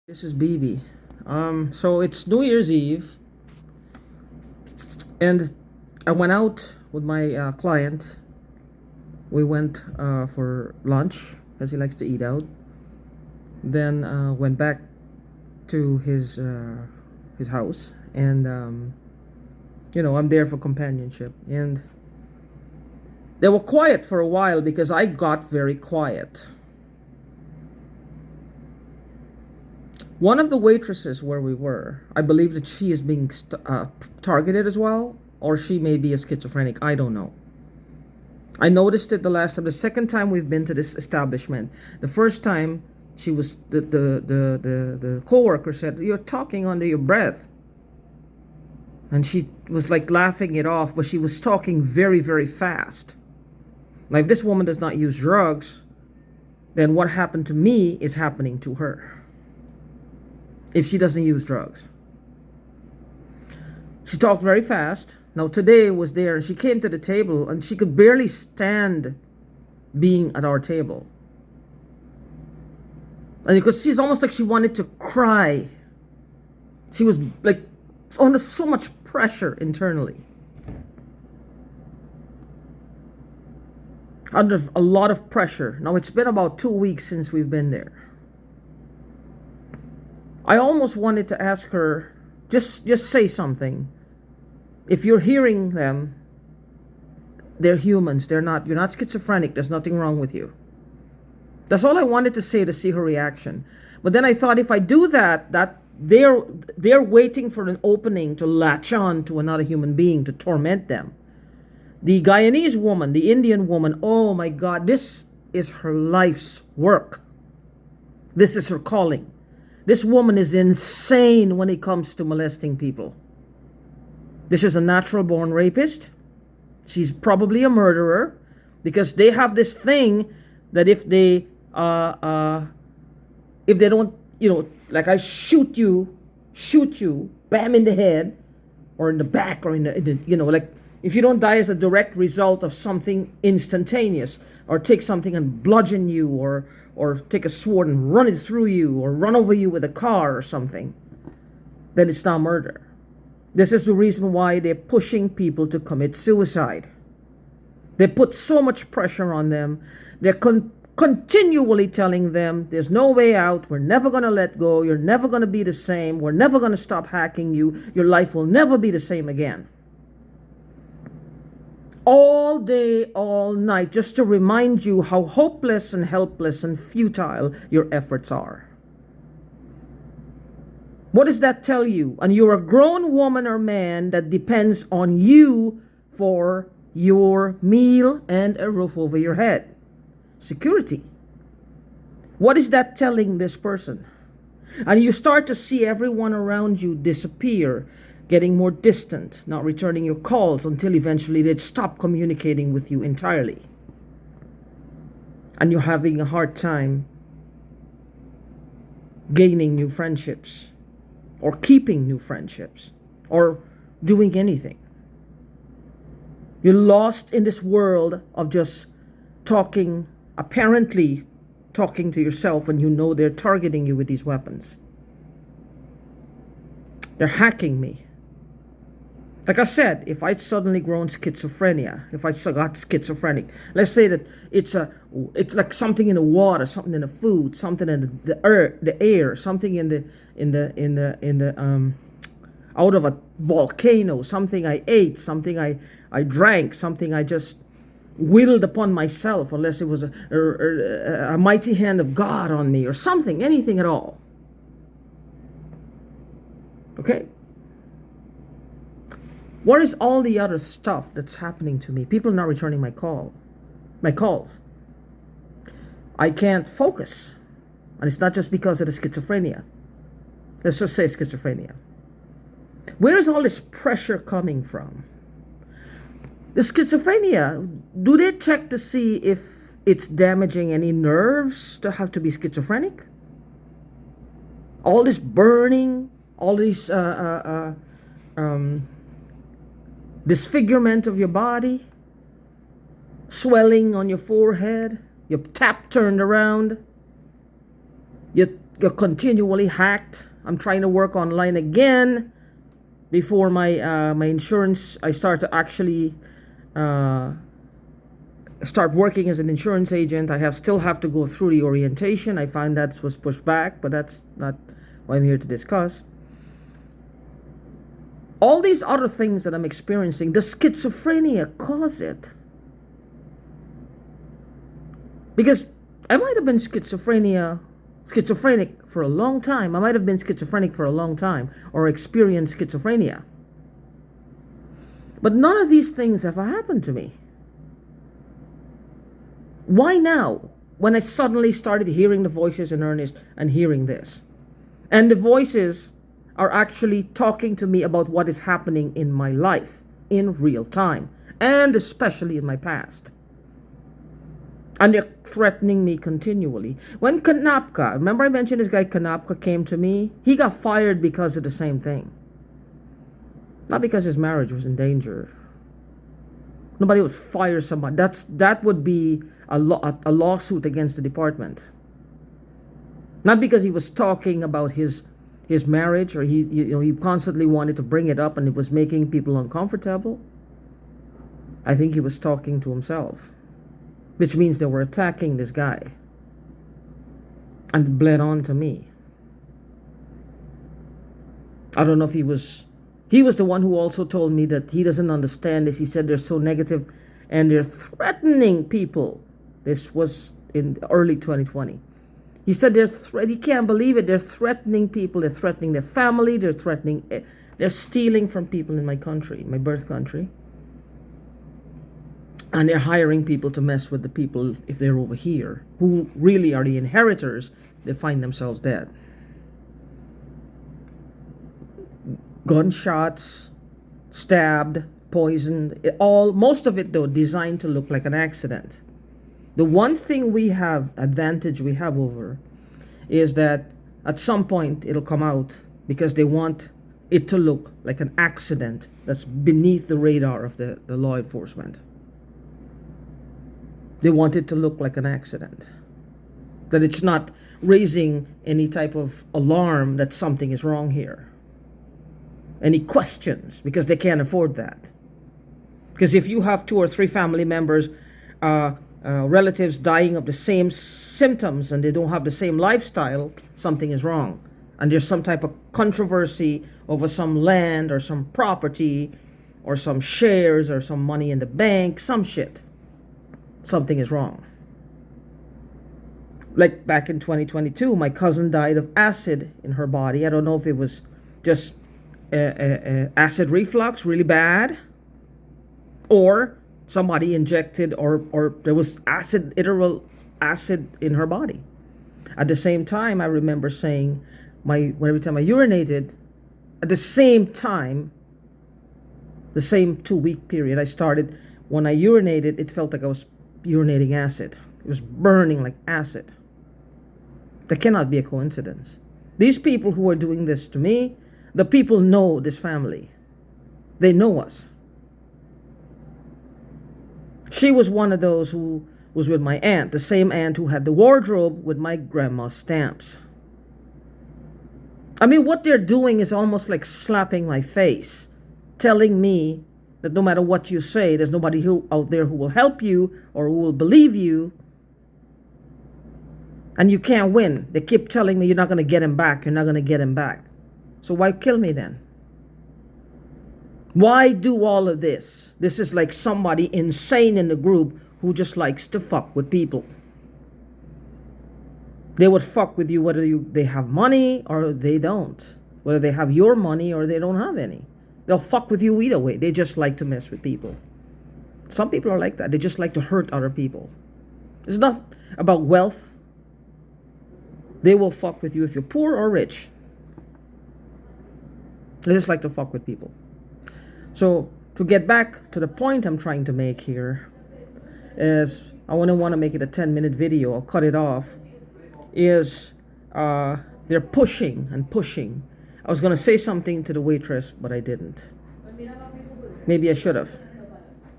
This is BB. So it's New Year's Eve, and I went out with my client. We went for lunch because he likes to eat out. Then went back to his house, and I'm there for companionship. And they were quiet for a while because I got very quiet. One of the waitresses where we were, I believe that she is being targeted as well, or she may be a schizophrenic. I don't know. I noticed it the last time. The second time we've been to this establishment, the first time she was the coworker said, "You're talking under your breath," and she was like laughing it off, but she was talking very very fast. Like if this woman does not use drugs, then what happened to me is happening to her. If she doesn't use drugs. She talked very fast. Now today was there and she came to the table and she could barely stand being at our table. And because she's almost like she wanted to cry. She was like under so much pressure internally. Under a lot of pressure. Now it's been about 2 weeks since we've been there. I almost wanted to ask her, just say something. If you're hearing them, they're humans. You're not schizophrenic. There's nothing wrong with you. That's all I wanted to say to see her reaction. But then I thought if I do that they're waiting for an opening to latch on to another human being to torment them. The Guyanese woman, the Indian woman, oh my God, this is her life's work. This is her calling. This woman is insane when it comes to molesting people. This is a natural born rapist. She's probably a murderer because they have this thing that if they don't, like I shoot you, bam in the head or in the back or in the like if you don't die as a direct result of something instantaneous or take something and bludgeon you or take a sword and run it through you or run over you with a car or something, then it's not murder. This is the reason why they're pushing people to commit suicide. They put so much pressure on them. They're continually telling them there's no way out. We're never going to let go. You're never going to be the same. We're never going to stop hacking you. Your life will never be the same again. All day, all night, just to remind you how hopeless and helpless and futile your efforts are. What does that tell you? And you're a grown woman or man that depends on you for your meal and a roof over your head. Security. What is that telling this person? And you start to see everyone around you disappear, getting more distant, not returning your calls until eventually they'd stop communicating with you entirely. And you're having a hard time gaining new friendships or keeping new friendships or doing anything. You're lost in this world of just apparently talking to yourself when you know they're targeting you with these weapons. They're hacking me. Like I said, if I suddenly grown schizophrenia, if I got schizophrenic, let's say that it's like something in the water, something in the food, something in the air, something in the out of a volcano, something I ate, something I drank, something I just willed upon myself, unless it was a mighty hand of God on me or something, anything at all. Okay? What is all the other stuff that's happening to me? People are not returning my calls. I can't focus. And it's not just because of the schizophrenia. Let's just say schizophrenia. Where is all this pressure coming from? The schizophrenia, do they check to see if it's damaging any nerves to have to be schizophrenic? All this burning, all this disfigurement of your body, swelling on your forehead, your tap turned around, your Got continually hacked. I'm trying to work online again before my insurance. I start to actually start working as an insurance agent. I still have to go through the orientation. I find that was pushed back, but that's not what I'm here to discuss. All these other things that I'm experiencing, the schizophrenia cause it. Because I might have been schizophrenic for a long time. I might have been schizophrenic for a long time or experienced schizophrenia. But none of these things have happened to me. Why now? When I suddenly started hearing the voices in earnest and hearing this. And the voices are actually talking to me about what is happening in my life in real time, and especially in my past. And they're threatening me continually. When Kanapka, remember I mentioned this guy Kanapka came to me? He got fired because of the same thing. Not because his marriage was in danger. Nobody would fire somebody. That would be a lawsuit against the department. Not because he was talking about his marriage, or he constantly wanted to bring it up and it was making people uncomfortable. I think he was talking to himself, which means they were attacking this guy and bled on to me. I don't know if he was the one who also told me that he doesn't understand this. He said they're so negative and they're threatening people. This was in early 2020. He said he can't believe it. They're threatening people. They're threatening their family. They're stealing from people in my country, my birth country. And they're hiring people to mess with the people if they're over here, who really are the inheritors. They find themselves dead. Gunshots, stabbed, poisoned, most of it though designed to look like an accident. The one thing advantage we have over is that at some point it'll come out because they want it to look like an accident that's beneath the radar of the law enforcement. They want it to look like an accident, that it's not raising any type of alarm that something is wrong here. Any questions, because they can't afford that. Because if you have 2 or 3 family members, relatives dying of the same symptoms and they don't have the same lifestyle, something is wrong. And there's some type of controversy over some land or some property or some shares or some money in the bank, some shit. Something is wrong. Like back in 2022, my cousin died of acid in her body. I don't know if it was just acid reflux, really bad, or somebody injected, or there was literal acid in her body. At the same time, I remember saying, every time I urinated, at the same time, the same 2-week period, I started, when I urinated, it felt like I was urinating acid. It was burning like acid. That cannot be a coincidence. These people who are doing this to me, the people know this family. They know us. She was one of those who was with my aunt, the same aunt who had the wardrobe with my grandma's stamps. I mean, what they're doing is almost like slapping my face, telling me that no matter what you say, there's nobody out there who will help you or who will believe you. And you can't win. They keep telling me you're not going to get him back. You're not going to get him back. So why kill me then? Why do all of this? This is like somebody insane in the group who just likes to fuck with people. They would fuck with you whether they have money or they don't. Whether they have your money or they don't have any. They'll fuck with you either way. They just like to mess with people. Some people are like that. They just like to hurt other people. It's not about wealth. They will fuck with you if you're poor or rich. They just like to fuck with people. So to get back to the point I'm trying to make here is, I want to make it a 10-minute video. I'll cut it off. Is they're pushing and pushing. I was going to say something to the waitress, but I didn't. Maybe I should have.